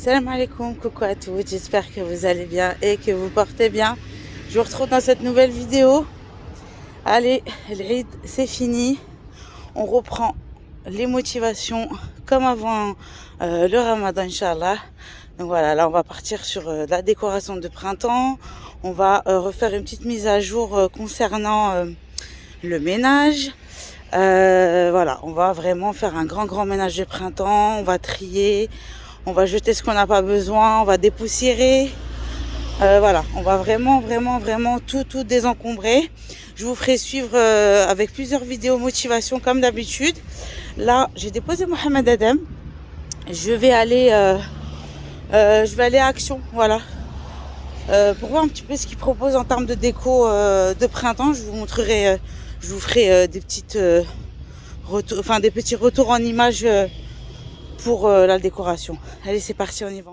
Salam alaikum, coucou à tous, j'espère que vous allez bien et que vous portez bien. Je vous retrouve dans cette nouvelle vidéo. Allez, l'Eid c'est fini, on reprend les motivations comme avant le Ramadan, Inch'Allah. Donc voilà, là on va partir sur la décoration de printemps. On va refaire une petite mise à jour concernant le ménage. Voilà, on va vraiment faire un grand ménage de printemps. On va trier, on va jeter ce qu'on n'a pas besoin, on va dépoussiérer. Voilà, on va vraiment tout désencombrer. Je vous ferai suivre avec plusieurs vidéos motivation comme d'habitude. Là, j'ai déposé Mohamed Adem. Je vais aller à Action, voilà. Pour voir un petit peu ce qu'il propose en termes de déco de printemps. Je vous montrerai, je vous ferai des petites des petits retours en images pour la décoration. Allez, c'est parti, on y va.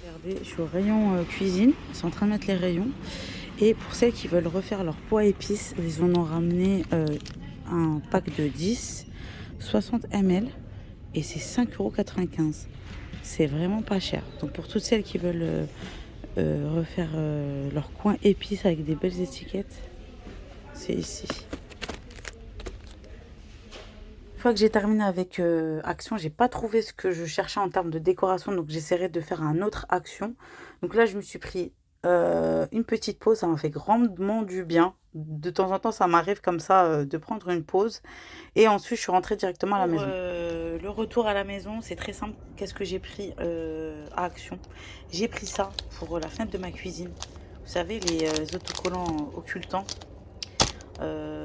Regardez, je suis au rayon cuisine, ils sont en train de mettre les rayons. Et pour celles qui veulent refaire leur pois épices, ils en ont ramené un pack de 10, 60 ml et c'est 5,95 €. C'est vraiment pas cher. Donc pour toutes celles qui veulent refaire leur coin épices avec des belles étiquettes, c'est ici. Une fois que j'ai terminé avec Action, j'ai pas trouvé ce que je cherchais en termes de décoration, donc j'essaierai de faire un autre Action. Donc là, je me suis pris une petite pause, ça m'a fait grandement du bien. De temps en temps, ça m'arrive comme ça de prendre une pause. Et ensuite, je suis rentrée directement à la maison. Le retour à la maison, c'est très simple. Qu'est-ce que j'ai pris à Action? J'ai pris ça pour la fenêtre de ma cuisine. Vous savez, les autocollants occultants.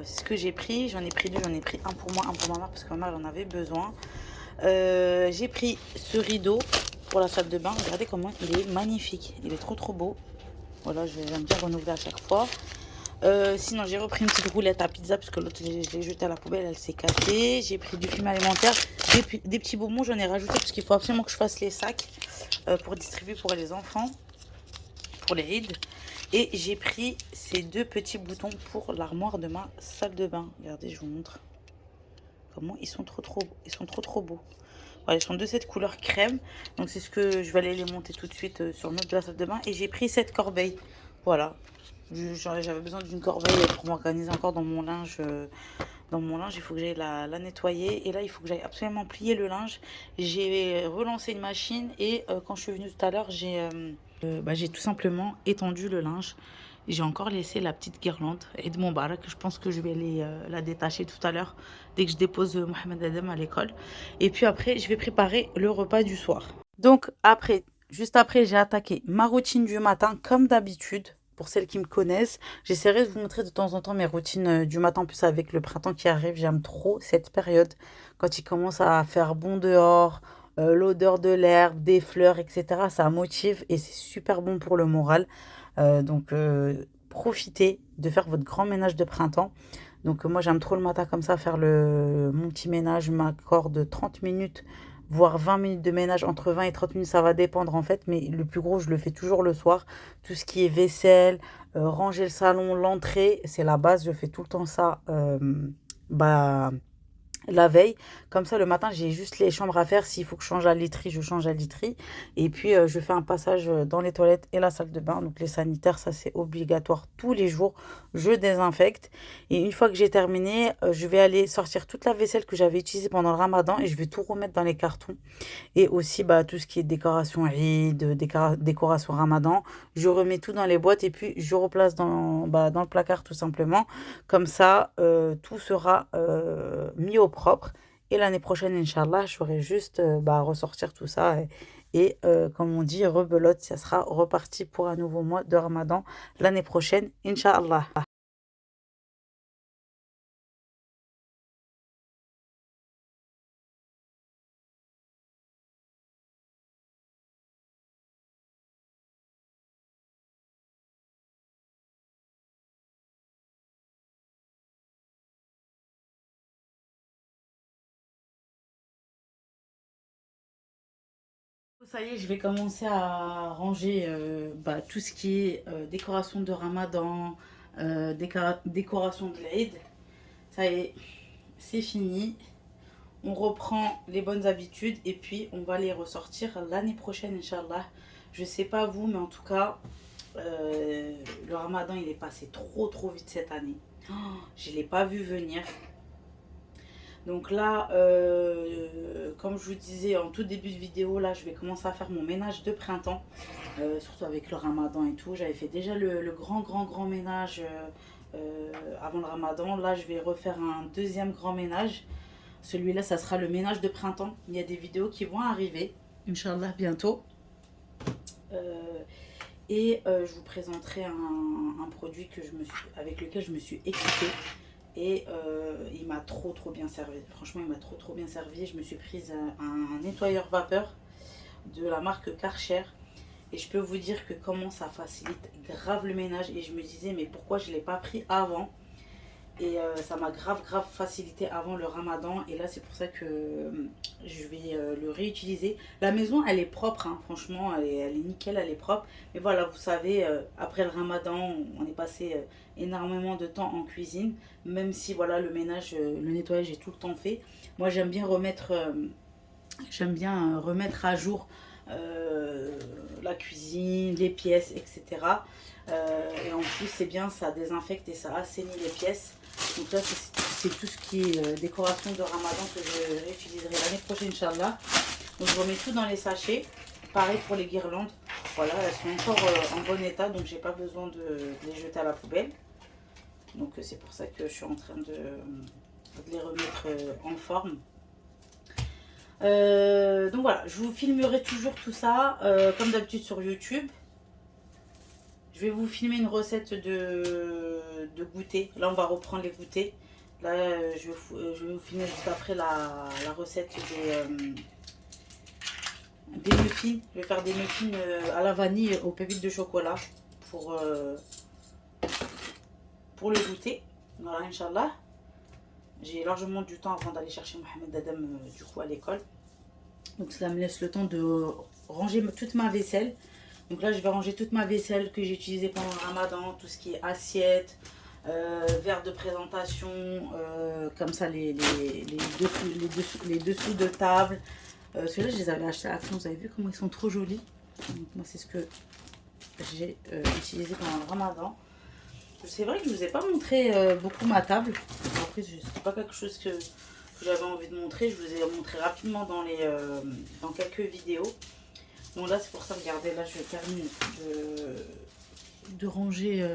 C'est ce que j'ai pris, j'en ai pris deux, j'en ai pris un pour moi, un pour ma mère parce que ma mère en avait besoin. J'ai pris ce rideau pour la salle de bain, regardez comment il est magnifique, il est trop beau. Voilà, j'aime bien renouveler à chaque fois. Sinon j'ai repris une petite roulette à pizza parce que l'autre je l'ai jetée à la poubelle, elle s'est cassée. J'ai pris du film alimentaire, des petits bonbons, j'en ai rajouté parce qu'il faut absolument que je fasse les sacs pour distribuer pour les enfants, pour les rides. Et j'ai pris ces deux petits boutons pour l'armoire de ma salle de bain. Regardez, je vous montre comment ils sont ils sont trop beaux. Voilà, ils sont de cette couleur crème. Donc c'est ce que je vais aller les monter tout de suite sur le meuble de la salle de bain. Et j'ai pris cette corbeille. Voilà. J'avais besoin d'une corbeille pour m'organiser encore dans mon linge. Il faut que j'aille la nettoyer. Et là, il faut que j'aille absolument plier le linge. J'ai relancé une machine et quand je suis venue tout à l'heure, j'ai tout simplement étendu le linge. J'ai encore laissé la petite guirlande et de mon barak. Je pense que je vais aller la détacher tout à l'heure dès que je dépose Mohamed Adem à l'école. Et puis après, je vais préparer le repas du soir. Donc juste après, j'ai attaqué ma routine du matin comme d'habitude. Pour celles qui me connaissent, j'essaierai de vous montrer de temps en temps mes routines du matin. En plus, avec le printemps qui arrive, j'aime trop cette période. Quand il commence à faire bon dehors, l'odeur de l'herbe, des fleurs, etc. Ça motive et c'est super bon pour le moral. Donc, profitez de faire votre grand ménage de printemps. Donc, moi, j'aime trop le matin comme ça, faire mon petit ménage. Je m'accorde 30 minutes, voire 20 minutes de ménage. Entre 20 et 30 minutes, ça va dépendre en fait. Mais le plus gros, je le fais toujours le soir. Tout ce qui est vaisselle, ranger le salon, l'entrée, c'est la base. Je fais tout le temps ça. la veille. Comme ça, le matin, j'ai juste les chambres à faire. S'il faut que je change la literie, je change la literie. Et puis, je fais un passage dans les toilettes et la salle de bain. Donc, les sanitaires, ça, c'est obligatoire tous les jours. Je désinfecte. Et une fois que j'ai terminé, je vais aller sortir toute la vaisselle que j'avais utilisée pendant le ramadan et je vais tout remettre dans les cartons. Et aussi, bah, tout ce qui est décoration Eid, décoration Ramadan, je remets tout dans les boîtes et puis je replace dans le placard tout simplement. Comme ça, tout sera mis au propre. Et l'année prochaine, Inch'Allah, je ferai juste bah, ressortir tout ça. Comme on dit, rebelote, ça sera reparti pour un nouveau mois de Ramadan l'année prochaine, Inch'Allah. Ça y est, je vais commencer à ranger bah, tout ce qui est décoration de Ramadan, décoration de l'Aïd. Ça y est, c'est fini. On reprend les bonnes habitudes et puis on va les ressortir l'année prochaine, Inch'Allah. Je sais pas vous, mais en tout cas, le Ramadan, il est passé trop vite cette année. Oh, je ne l'ai pas vu venir. Donc là, comme je vous disais en tout début de vidéo, là, je vais commencer à faire mon ménage de printemps, surtout avec le Ramadan et tout. J'avais fait déjà le grand ménage avant le Ramadan. Là, je vais refaire un deuxième grand ménage. Celui-là, ça sera le ménage de printemps. Il y a des vidéos qui vont arriver, Inch'Allah, bientôt. Euh, je vous présenterai un produit avec lequel je me suis équipée. Et il m'a trop bien servi. Franchement, il m'a trop bien servi. Je me suis prise un nettoyeur vapeur de la marque Karcher. Et je peux vous dire que comment ça facilite grave le ménage. Et je me disais, mais pourquoi je ne l'ai pas pris avant? Et ça m'a grave facilité avant le Ramadan. Et là, c'est pour ça que je vais le réutiliser. La maison, elle est propre, hein. Franchement, elle est nickel, elle est propre. Mais voilà, vous savez, après le Ramadan, on est passé énormément de temps en cuisine. Même si, voilà, le ménage, le nettoyage est tout le temps fait. Moi, j'aime bien remettre à jour la cuisine, les pièces, etc. Et en plus, c'est bien, ça désinfecte et ça assainit les pièces. Donc là, c'est tout ce qui est décoration de Ramadan que je réutiliserai l'année prochaine, Inch'Allah. Donc je remets tout dans les sachets. Pareil pour les guirlandes. Voilà, elles sont encore en bon état, donc j'ai pas besoin de les jeter à la poubelle. Donc c'est pour ça que je suis en train de les remettre en forme. Donc voilà, je vous filmerai toujours tout ça, comme d'habitude sur YouTube. Je vais vous filmer une recette de goûter. Là, on va reprendre les goûters. Là, je vais vous filmer juste après la recette des muffins. Je vais faire des muffins à la vanille aux pépites de chocolat pour, pour le goûter. Voilà, Inch'Allah. J'ai largement du temps avant d'aller chercher Mohamed Adam du coup à l'école. Donc ça me laisse le temps de ranger toute ma vaisselle. Donc là, je vais ranger toute ma vaisselle que j'ai utilisée pendant le Ramadan, tout ce qui est assiette, verre de présentation, comme ça les dessous de table. Ceux-là, je les avais achetés à Action. Vous avez vu comment ils sont trop jolis. Donc moi, c'est ce que j'ai utilisé pendant le Ramadan. C'est vrai que je ne vous ai pas montré beaucoup ma table. Après, ce n'est pas quelque chose que j'avais envie de montrer. Je vous ai montré rapidement dans quelques vidéos. Donc là, c'est pour ça, regardez, là, je termine de ranger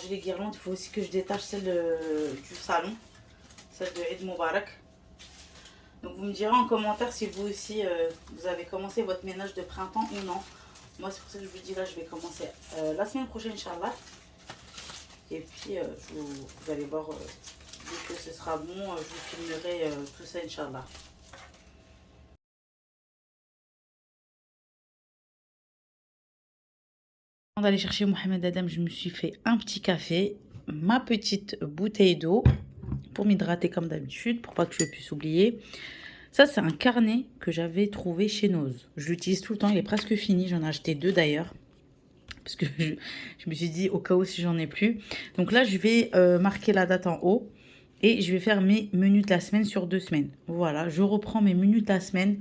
les guirlandes. Il faut aussi que je détache celle du salon, celle de Eid Moubarak. Donc vous me direz en commentaire si vous aussi, vous avez commencé votre ménage de printemps ou non. Moi, c'est pour ça que je vous dis, là, je vais commencer la semaine prochaine, Inch'Allah. Et puis, vous allez voir, dès que ce sera bon, je vous filmerai tout ça, Inch'Allah. Avant d'aller chercher Mohamed Adam, je me suis fait un petit café, ma petite bouteille d'eau pour m'hydrater comme d'habitude, pour pas que je puisse oublier. Ça, c'est un carnet que j'avais trouvé chez Noz. Je l'utilise tout le temps, il est presque fini. J'en ai acheté 2 d'ailleurs. Parce que je me suis dit au cas où si j'en ai plus. Donc là, je vais marquer la date en haut. Et je vais faire mes menus de la semaine sur 2 semaines. Voilà, je reprends mes menus de la semaine.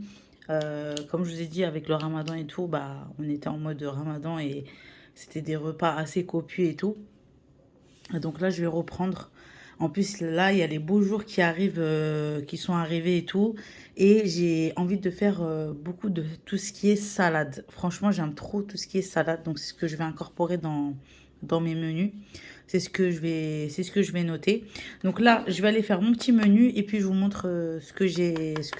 Comme je vous ai dit, avec le ramadan et tout, bah, on était en mode ramadan et c'était des repas assez copieux et tout. Donc là, je vais reprendre. En plus, là, il y a les beaux jours qui arrivent, qui sont arrivés et tout. Et j'ai envie de faire beaucoup de tout ce qui est salade. Franchement, j'aime trop tout ce qui est salade. Donc, c'est ce que je vais incorporer dans mes menus. C'est ce que je vais noter. Donc là, je vais aller faire mon petit menu et puis je vous montre ce que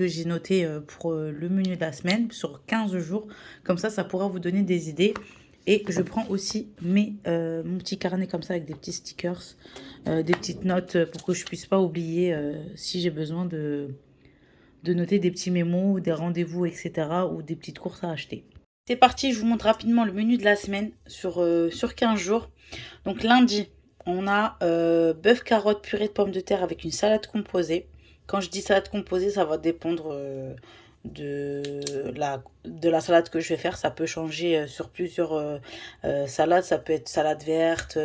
j'ai noté pour le menu de la semaine sur 15 jours. Comme ça pourra vous donner des idées. Et je prends aussi mon petit carnet comme ça avec des petits stickers, des petites notes pour que je puisse pas oublier si j'ai besoin de noter des petits mémos ou des rendez-vous, etc. ou des petites courses à acheter. C'est parti, je vous montre rapidement le menu de la semaine sur 15 jours. Donc lundi, on a bœuf, carotte, purée de pommes de terre avec une salade composée. Quand je dis salade composée, ça va dépendre de la salade que je vais faire. Ça peut changer sur plusieurs salades. Ça peut être salade verte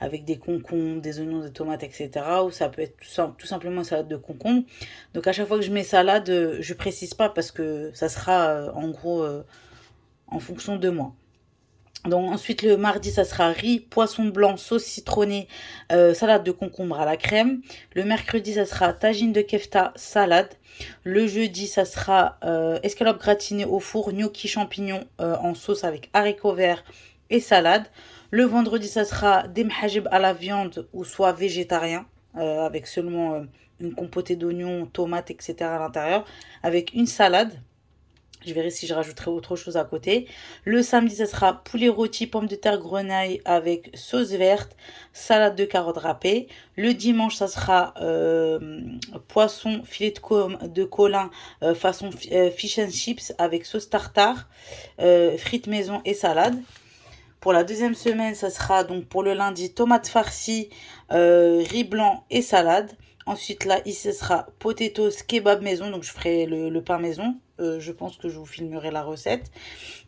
avec des concombres, des oignons, des tomates, etc. Ou ça peut être tout simplement une salade de concombre. Donc à chaque fois que je mets salade, je précise pas parce que ça sera en gros en fonction de moi. Donc ensuite le mardi ça sera riz, poisson blanc, sauce citronnée, salade de concombre à la crème. Le mercredi ça sera tagine de kefta, salade. Le jeudi ça sera escalope gratinée au four, gnocchi champignons en sauce avec haricots verts et salade. Le vendredi ça sera des mhajib à la viande ou soit végétarien avec seulement une compotée d'oignons, tomates, etc. à l'intérieur avec une salade. Je verrai si je rajouterai autre chose à côté. Le samedi, ça sera poulet rôti, pommes de terre, grenaille avec sauce verte, salade de carottes râpées. Le dimanche, ça sera poisson, filet de colin façon fish and chips avec sauce tartare, frites maison et salade. Pour la deuxième semaine, ça sera donc pour le lundi, tomates farcies, riz blanc et salade. Ensuite, là, ici, ce sera potatoes, kebab maison. Donc, je ferai le pain maison. Je pense que je vous filmerai la recette.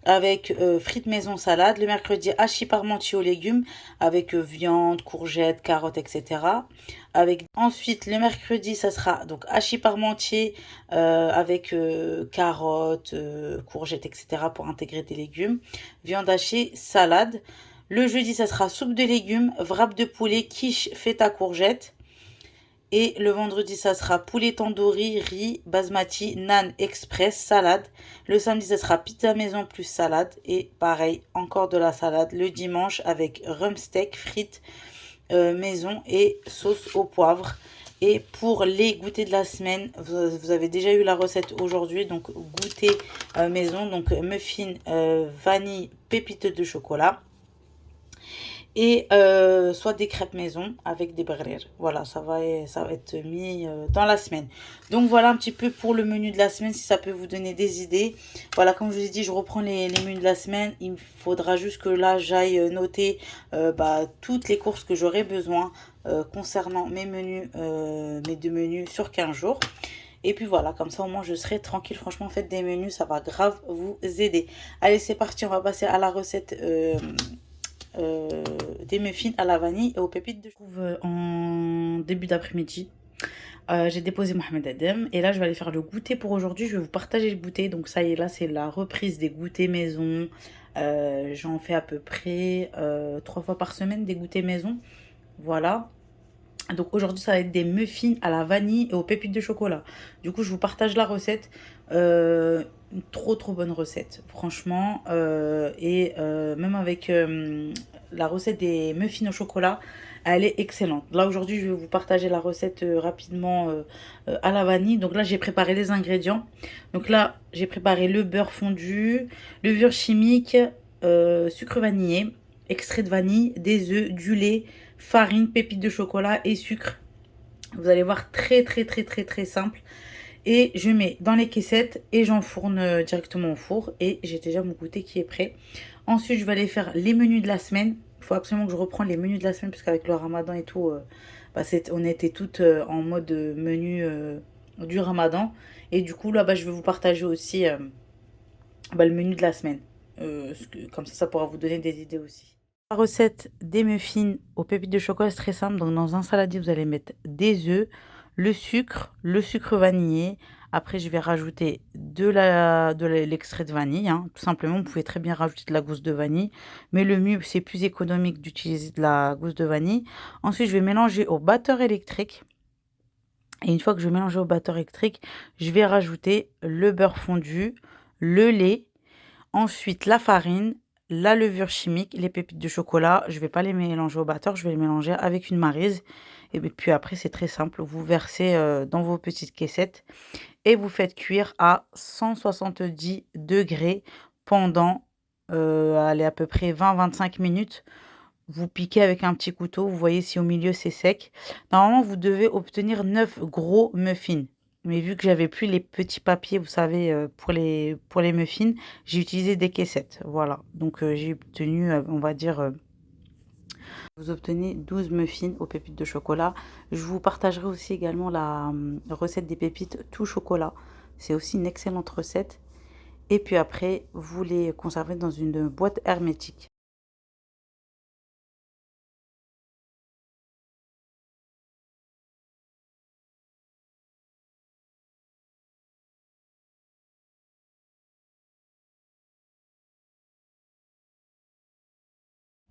Avec frites maison, salade. Le mercredi, hachis parmentier aux légumes. Avec viande, courgettes, carottes, etc. Ensuite, le mercredi, ça sera donc hachis parmentier avec carottes, courgettes, etc. pour intégrer des légumes. Viande hachée, salade. Le jeudi, ça sera soupe de légumes, wrap de poulet, quiche, feta, courgettes. Et le vendredi, ça sera poulet tandoori, riz, basmati, naan express, salade. Le samedi, ça sera pizza maison plus salade. Et pareil, encore de la salade. Le dimanche, avec rhum steak, frites maison et sauce au poivre. Et pour les goûters de la semaine, vous avez déjà eu la recette aujourd'hui. Donc, goûter maison. Donc, muffin, vanille, pépites de chocolat. Et soit des crêpes maison avec des berrer. Voilà, ça va être mis dans la semaine. Donc voilà un petit peu pour le menu de la semaine, si ça peut vous donner des idées. Voilà, comme je vous ai dit, je reprends les menus de la semaine. Il faudra juste que là, j'aille noter toutes les courses que j'aurai besoin concernant mes menus, mes 2 menus sur 15 jours. Et puis voilà, comme ça au moins je serai tranquille. Franchement, faites des menus, ça va grave vous aider. Allez, c'est parti, on va passer à la recette des muffins à la vanille et aux pépites de chocolat. En début d'après-midi, j'ai déposé Mohamed Adem et là je vais aller faire le goûter pour aujourd'hui. Je vais vous partager le goûter. Donc ça y est, là c'est la reprise des goûters maison. J'en fais à peu près 3 fois par semaine des goûters maison. Voilà. Donc aujourd'hui ça va être des muffins à la vanille et aux pépites de chocolat. Du coup je vous partage la recette. Une trop bonne recette franchement. Même avec la recette des muffins au chocolat, elle est excellente. Là aujourd'hui je vais vous partager la recette rapidement à la vanille. Donc là j'ai préparé les ingrédients. Donc là j'ai préparé le beurre fondu, levure chimique, sucre vanillé, extrait de vanille, des œufs, du lait, farine, pépites de chocolat et sucre. Vous allez voir, très simple. Et je mets dans les caissettes et j'enfourne directement au four. Et j'ai déjà mon goûter qui est prêt. Ensuite, je vais aller faire les menus de la semaine. Il faut absolument que je reprenne les menus de la semaine parce qu'avec le ramadan et tout, on était toutes en mode menu du ramadan. Et du coup, là, je vais vous partager aussi le menu de la semaine. Comme ça pourra vous donner des idées aussi. La recette des muffins aux pépites de chocolat, c'est très simple. Donc, dans un saladier, vous allez mettre des œufs, le sucre vanillé. Après, je vais rajouter de l'extrait de vanille, hein. Tout simplement, vous pouvez très bien rajouter de la gousse de vanille. Mais le mieux, c'est plus économique d'utiliser de la gousse de vanille. Ensuite, je vais mélanger au batteur électrique. Et une fois que je mélange au batteur électrique, je vais rajouter le beurre fondu, le lait, ensuite la farine, la levure chimique, les pépites de chocolat. Je ne vais pas les mélanger au batteur, je vais les mélanger avec une maryse. Et puis après, c'est très simple. Vous versez dans vos petites caissettes et vous faites cuire à 170 degrés pendant allez, à peu près 20-25 minutes. Vous piquez avec un petit couteau, vous voyez si au milieu c'est sec. Normalement, vous devez obtenir 9 gros muffins. Mais vu que j'avais plus les petits papiers, vous savez, pour les muffins, j'ai utilisé des caissettes. Voilà. Donc j'ai obtenu, on va dire, vous obtenez 12 muffins aux pépites de chocolat. Je vous partagerai aussi également la recette des pépites tout chocolat. C'est aussi une excellente recette. Et puis après, vous les conservez dans une boîte hermétique.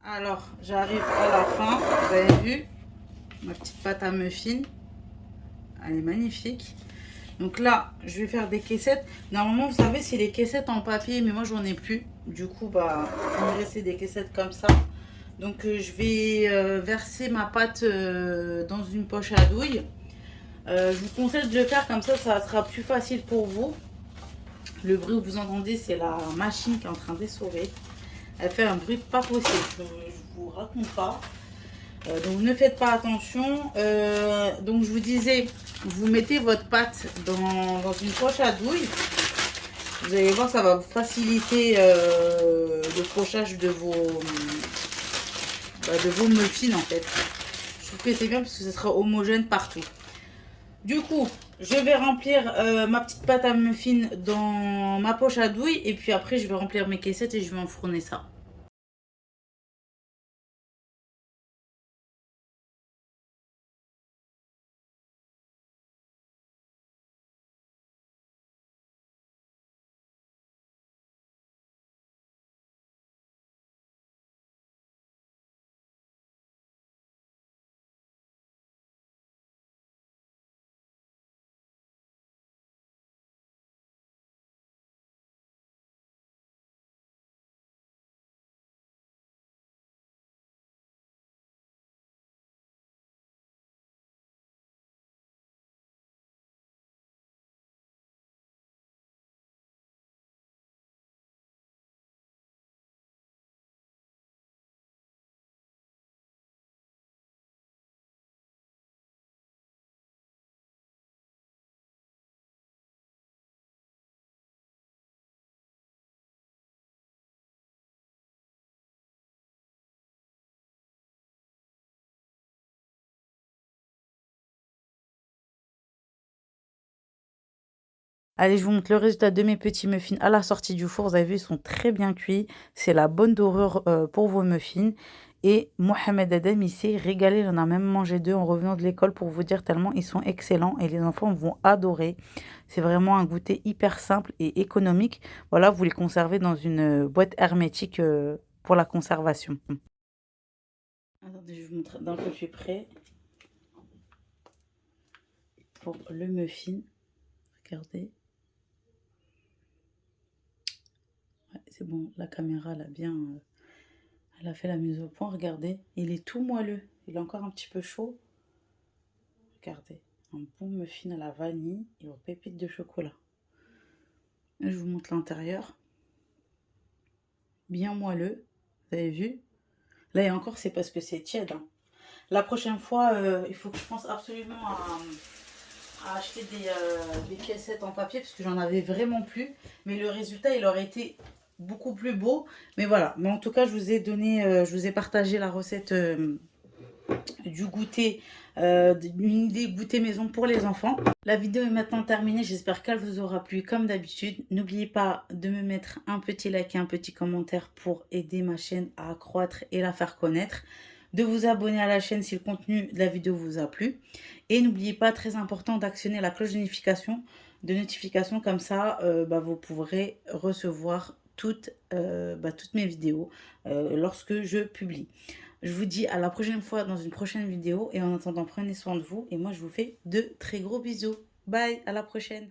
Alors, j'arrive à la fin. Vous avez vu ma petite pâte à muffins. Elle est magnifique. Donc là, je vais faire des caissettes. Normalement, vous savez, c'est les caissettes en papier, mais moi, j'en ai plus. Du coup, bah, il me restait des caissettes comme ça. Donc, je vais verser ma pâte dans une poche à douille. Je vous conseille de le faire comme ça sera plus facile pour vous. Le bruit que vous entendez, c'est la machine qui est en train d'essorer. Elle fait un bruit pas possible, je vous raconte pas. Donc ne faites pas attention. Donc je vous disais, vous mettez votre pâte dans une poche à douille. Vous allez voir, ça va vous faciliter le pochage de vos muffins en fait. Je trouve que c'est bien parce que ce sera homogène partout. Du coup, je vais remplir ma petite pâte à muffins dans ma poche à douille. Et puis après, je vais remplir mes caissettes et je vais enfourner ça. Allez, je vous montre le résultat de mes petits muffins à la sortie du four. Vous avez vu, ils sont très bien cuits. C'est la bonne dorure pour vos muffins. Et Mohamed Adem, il s'est régalé. Il en a même mangé deux en revenant de l'école pour vous dire tellement ils sont excellents. Et les enfants vont adorer. C'est vraiment un goûter hyper simple et économique. Voilà, vous les conservez dans une boîte hermétique pour la conservation. Attendez, je vous montre d'un peu plus près pour le muffin. Regardez. Ouais, c'est bon, la caméra, elle a bien... elle a fait la mise au point. Regardez, il est tout moelleux. Il est encore un petit peu chaud. Regardez, un bon muffin à la vanille et aux pépites de chocolat. Là, je vous montre l'intérieur. Bien moelleux. Vous avez vu? Là, et encore, c'est parce que c'est tiède, hein. La prochaine fois, il faut que je pense absolument à acheter des caissettes en papier parce que j'en avais vraiment plus. Mais le résultat, il aurait été beaucoup plus beau. Mais voilà. Mais en tout cas, je vous ai donné, je vous ai partagé la recette du goûter, une idée goûter maison pour les enfants. La vidéo est maintenant terminée, j'espère qu'elle vous aura plu comme d'habitude. N'oubliez pas de me mettre un petit like et un petit commentaire pour aider ma chaîne à accroître et la faire connaître. De vous abonner à la chaîne si le contenu de la vidéo vous a plu. Et n'oubliez pas, très important, d'actionner la cloche de notification, comme ça vous pourrez recevoir toutes mes vidéos lorsque je publie. Je vous dis à la prochaine fois dans une prochaine vidéo et en attendant, prenez soin de vous et moi je vous fais de très gros bisous. Bye, à la prochaine.